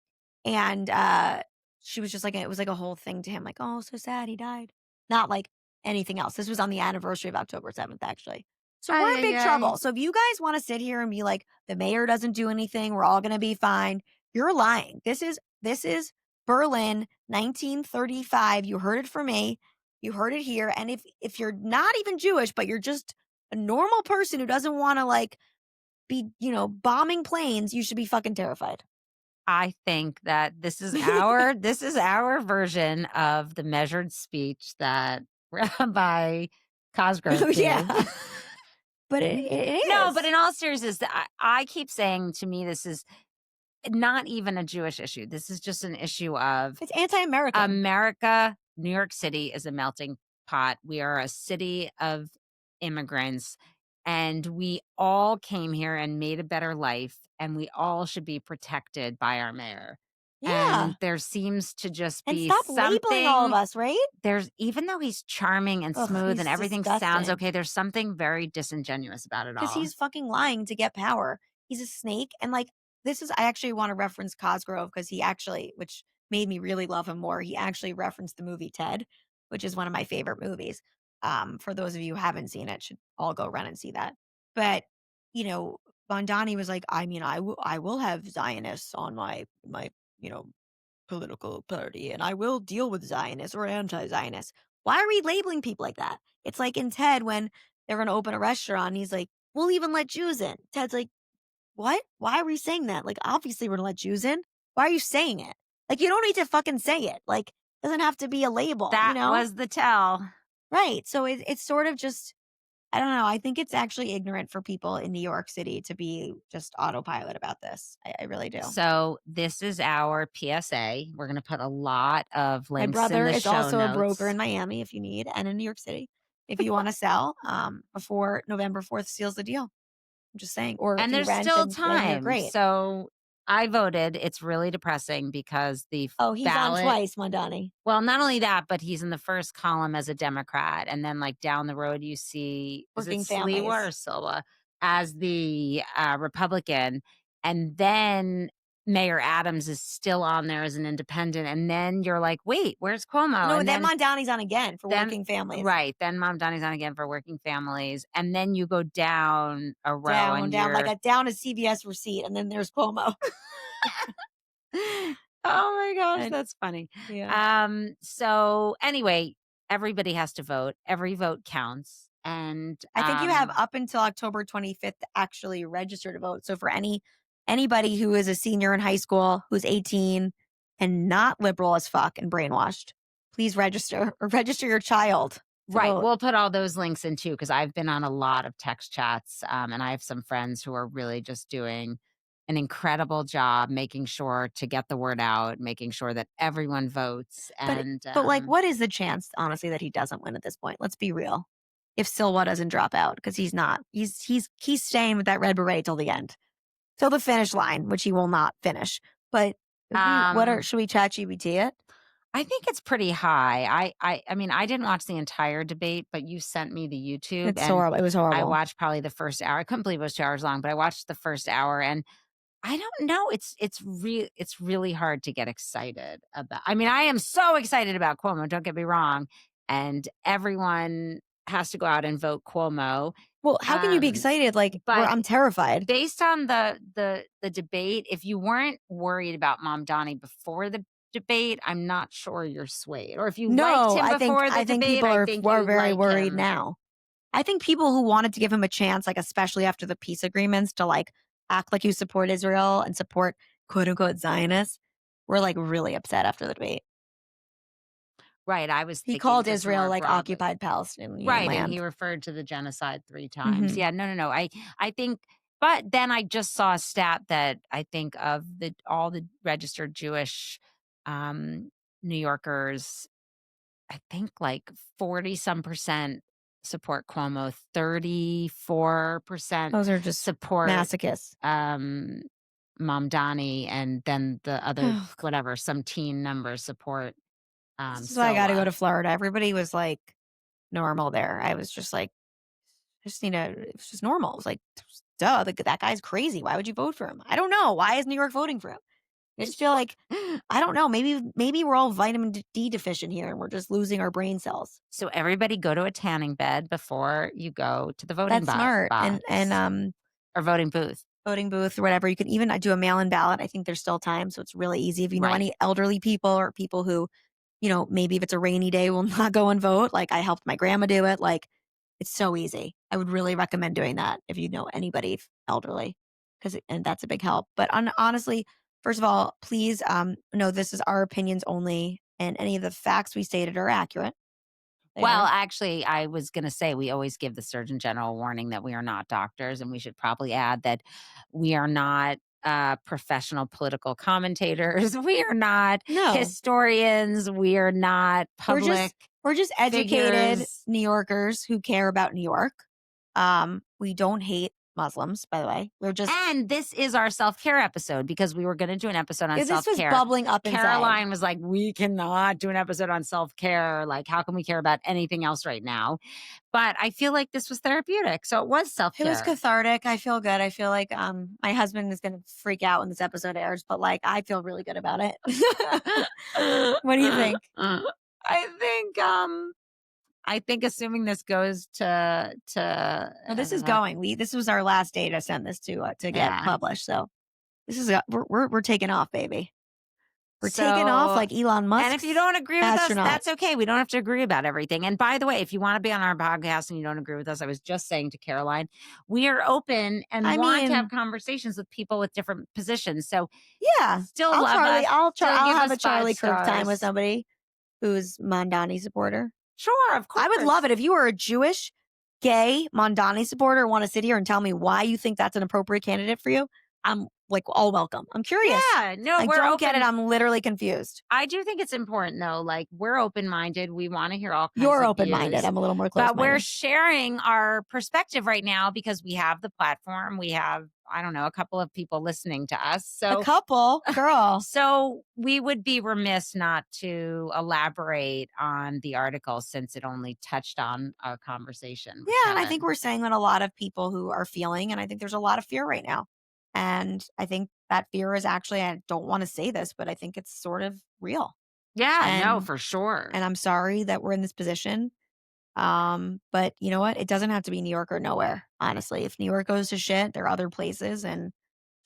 S2: and she was just like it was like a whole thing to him, like, oh, so sad he died. Not like anything else. This was on the anniversary of October 7th, actually. So we're in
S1: Ay,
S2: big
S1: ay, ay.
S2: trouble. So if you guys want to sit here and be like, the mayor doesn't do anything, we're all gonna be fine, you're lying. This is Berlin, 1935. You heard it from me. You heard it here. And if you're not even Jewish, but you're just a normal person who doesn't want to like be, bombing planes, you should be fucking terrified.
S1: I think that this is our version of the measured speech that Rabbi Cosgrove
S2: Oh,
S1: gave.
S2: yeah. But it is.
S1: No, but in all seriousness, I keep saying to me, this is not even a Jewish issue. This is just an issue of
S2: It's anti-American.
S1: America. New York City is a melting pot. We are a city of immigrants, and we all came here and made a better life, and we all should be protected by our mayor.
S2: Yeah.
S1: And there seems to just
S2: And
S1: be
S2: stop labeling all of
S1: something.
S2: us, right?
S1: There's even though he's charming and
S2: Ugh,
S1: smooth
S2: he's
S1: and everything sounds
S2: disgusting.
S1: okay, there's something very disingenuous about it
S2: Because
S1: all.
S2: he's fucking lying to get power. He's a snake. And like, I actually want to reference Cosgrove because he actually, which made me really love him more, he actually referenced the movie Ted, which is one of my favorite movies. For those of you who haven't seen it, should all go run and see that. But, Bondani was like, I mean, I will have Zionists on my, you know, political party and I will deal with Zionists or anti-Zionists. Why are we labeling people like that? It's like in Ted when they're going to open a restaurant. He's like, we'll even let Jews in. Ted's like, what? Why are we saying that? Like, obviously we're going to let Jews in. Why are you saying it? Like, you don't need to fucking say it. Like, it doesn't have to be a label,
S1: That was the tell.
S2: Right. So it's sort of just, I don't know. I think it's actually ignorant for people in New York City to be just autopilot about this. I really do.
S1: So this is our PSA. We're going to put a lot of
S2: My
S1: links in
S2: brother
S1: the
S2: is
S1: show
S2: also a
S1: notes.
S2: broker in Miami if you need, and in New York City if you want to sell before November 4th seals the deal. I'm just saying. Or
S1: And
S2: if you
S1: there's
S2: rent
S1: still
S2: and then you're
S1: time.
S2: great.
S1: So I voted. It's really depressing because the
S2: Oh, he's
S1: ballot.
S2: on twice, Mondani.
S1: Well, not only that, but he's in the first column as a Democrat, and then like down the road, you see
S2: Working
S1: is it Sliwa or
S2: families.
S1: Silva as the Republican, and then Mayor Adams is still on there as an independent, and then you're like, wait, where's Cuomo?
S2: No,
S1: And
S2: then Mondani's on again for
S1: then
S2: working families.
S1: right, then Mom Donnie's on again for working families, and then you go down a row and
S2: Down, like
S1: you're
S2: a down a CVS receipt, and then there's Cuomo.
S1: oh my gosh,
S2: And-
S1: that's funny.
S2: yeah.
S1: So anyway, everybody has to vote. Every vote counts. And
S2: I think you have up until October 25th to actually register to vote. So for anybody who is a senior in high school who's 18 and not liberal as fuck and brainwashed, please register or register your child.
S1: right.
S2: Vote.
S1: We'll put all those links in too, because I've been on a lot of text chats, and I have some friends who are really just doing an incredible job making sure to get the word out, making sure that everyone votes. And
S2: But like, what is the chance, honestly, that he doesn't win at this point? Let's be real. if Silva doesn't drop out because he's not. He's staying with that red beret till the end, till the finish line, which he will not finish. But
S1: Um,
S2: should we chat GBT it?
S1: I think it's pretty high. I mean, I didn't watch the entire debate, but you sent me the YouTube,
S2: It's
S1: and
S2: horrible. It was
S1: I
S2: horrible.
S1: watched probably the first hour. I couldn't believe it was 2 hours long, but I watched the first hour, and I don't know, it's really hard to get excited about. I mean, I am so excited about Cuomo, don't get me wrong, and everyone has to go out and vote Cuomo,
S2: Well, how can you be
S1: um,
S2: excited? Like,
S1: but
S2: I'm terrified.
S1: based on the debate, if you weren't worried about Mamdani before the debate, I'm not sure you're swayed. Or if you liked
S2: No,
S1: him before the
S2: I think
S1: debate,
S2: people
S1: I
S2: are
S1: think
S2: are
S1: you
S2: very
S1: like
S2: worried
S1: him.
S2: now. I think people who wanted to give him a chance, like especially after the peace agreements, to like act like you support Israel and support quote unquote Zionists, were like really upset after the debate.
S1: Right, I was
S2: He
S1: thinking
S2: called
S1: just
S2: Israel
S1: more
S2: like
S1: broadly.
S2: occupied Palestinian
S1: Right, and he
S2: land.
S1: referred to the genocide 3 times.
S2: Hmm.
S1: Yeah, no, no, no, I think, but then I just saw a stat that I think of all the registered Jewish, um, New Yorkers, I think like 40 some percent support Cuomo, 34%
S2: Those are just
S1: support,
S2: masochists.
S1: um, Mamdani, and then the other
S2: Oh, God.
S1: whatever, some teen numbers support,
S2: This is why I got to go
S1: Silva.
S2: to Florida. Everybody was like normal there. I was just like, just it was just normal. It was like, duh, that guy's crazy. Why would you vote for him? I don't know. Why is New York voting for him? I just feel like I don't know. Maybe we're all vitamin D deficient here, and we're just losing our brain cells.
S1: So everybody go to a tanning bed before you go to the voting
S2: That's smart. And
S1: box or voting booth.
S2: voting booth or whatever. You can even do a mail-in ballot. I think there's still time, so it's really easy. If you know
S1: Right.
S2: any elderly people or people who, maybe if it's a rainy day, will not go and vote. Like I helped my grandma do it. Like it's so easy. I would really recommend doing that if you know anybody elderly, and that's a big help. But honestly, first of all, please know this is our opinions only, and any of the facts we stated are accurate. They
S1: Well,
S2: are.
S1: actually, I was going to say we always give the Surgeon General a warning that we are not doctors, and we should probably add that we are not professional political commentators. We are not
S2: No,
S1: historians. We are not
S2: we're
S1: public
S2: just we're just educated
S1: figures.
S2: New Yorkers who care about New York. We don't hate Muslims, by the way. We're just
S1: And this is our self-care episode because we were gonna do an episode on
S2: yeah, this was
S1: self-care.
S2: bubbling up inside.
S1: Caroline was like, "We cannot do an episode on self-care, like, how can we care about anything else right now?" But I feel like this was therapeutic, so it was
S2: It was
S1: self-care.
S2: cathartic. I feel good. I feel like my husband is gonna freak out when this episode airs, but like I feel really good about it. What do you think?
S1: I think, I think assuming this goes to,
S2: No, this is going. This was our last day to send this to get
S1: yeah.
S2: published. So this is we're taking off, baby. We're taking off
S1: So
S2: like Elon
S1: and if you
S2: Musk's
S1: don't agree with us,
S2: astronaut.
S1: that's okay. We don't have to agree about everything. And by the way, if you want to be on our podcast and you don't agree with us, I was just saying to Caroline, we are open and
S2: I
S1: want to have
S2: mean,
S1: conversations with people with different positions. So
S2: yeah,
S1: still love us, still
S2: I'll
S1: give
S2: have
S1: us
S2: a
S1: five
S2: Charlie Kirk time with
S1: stars.
S2: somebody who's Mondani supporter.
S1: Sure, of
S2: I would love
S1: course.
S2: it if you were a Jewish, gay Mondani supporter and want to sit here and tell me why you think that's an appropriate candidate for you. I'm like all welcome. I'm curious.
S1: Yeah, no,
S2: I
S1: we're
S2: don't get it.
S1: open.
S2: I'm literally confused.
S1: I do think it's important though. Like we're open minded. We want to hear all kinds
S2: You're
S1: of
S2: open minded.
S1: views.
S2: I'm a little more close
S1: But we're
S2: minded.
S1: sharing our perspective right now because we have the platform. We have, I don't know, a couple of people listening to us.
S2: A
S1: So
S2: couple, girl.
S1: so we would be remiss not to elaborate on the article since it only touched on a conversation with
S2: Yeah, and I think
S1: Kevin.
S2: we're saying what a lot of people who are feeling, and I think there's a lot of fear right now. And I think that fear is actually, I don't want to say this, but I think it's sort of real.
S1: Yeah, no,
S2: And
S1: for sure.
S2: and I'm sorry that we're in this position. But you know what? It doesn't have to be New York or nowhere, honestly. If New York goes to shit, there are other places. And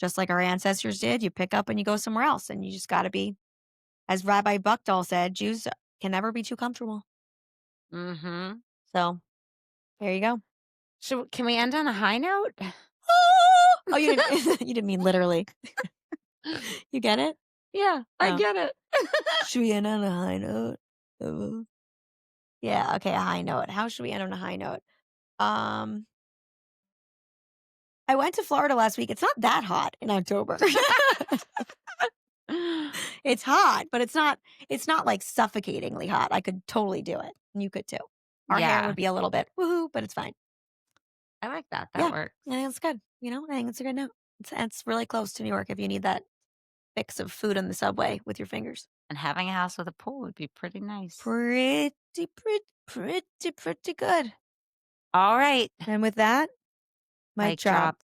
S2: just like our ancestors did, you pick up and you go somewhere else. And you just got to be, as Rabbi Buchdahl said, Jews can never be too comfortable.
S1: Mm-hmm.
S2: So there you go.
S1: Can we end on a high note?
S2: Oh, you didn't, you didn't mean literally. You get it?
S1: Yeah, I
S2: Oh.
S1: get it.
S2: Should we end on a high note? Yeah, okay, a high note. How should we end on a high note? Um, I went to Florida last week. It's not that hot in October. It's hot, but it's not like suffocatingly hot. I could totally do it. And you could too. Our hair
S1: Yeah,
S2: would be a little bit woohoo, but it's fine.
S1: I like that. That
S2: Yeah,
S1: works.
S2: I think it's good. I think it's a good note. It's really close to New York if you need that fix of food on the subway with your fingers.
S1: And having a house with a pool would be pretty nice.
S2: Pretty good.
S1: All right.
S2: And with that, mic
S1: Mic
S2: drop.
S1: drop.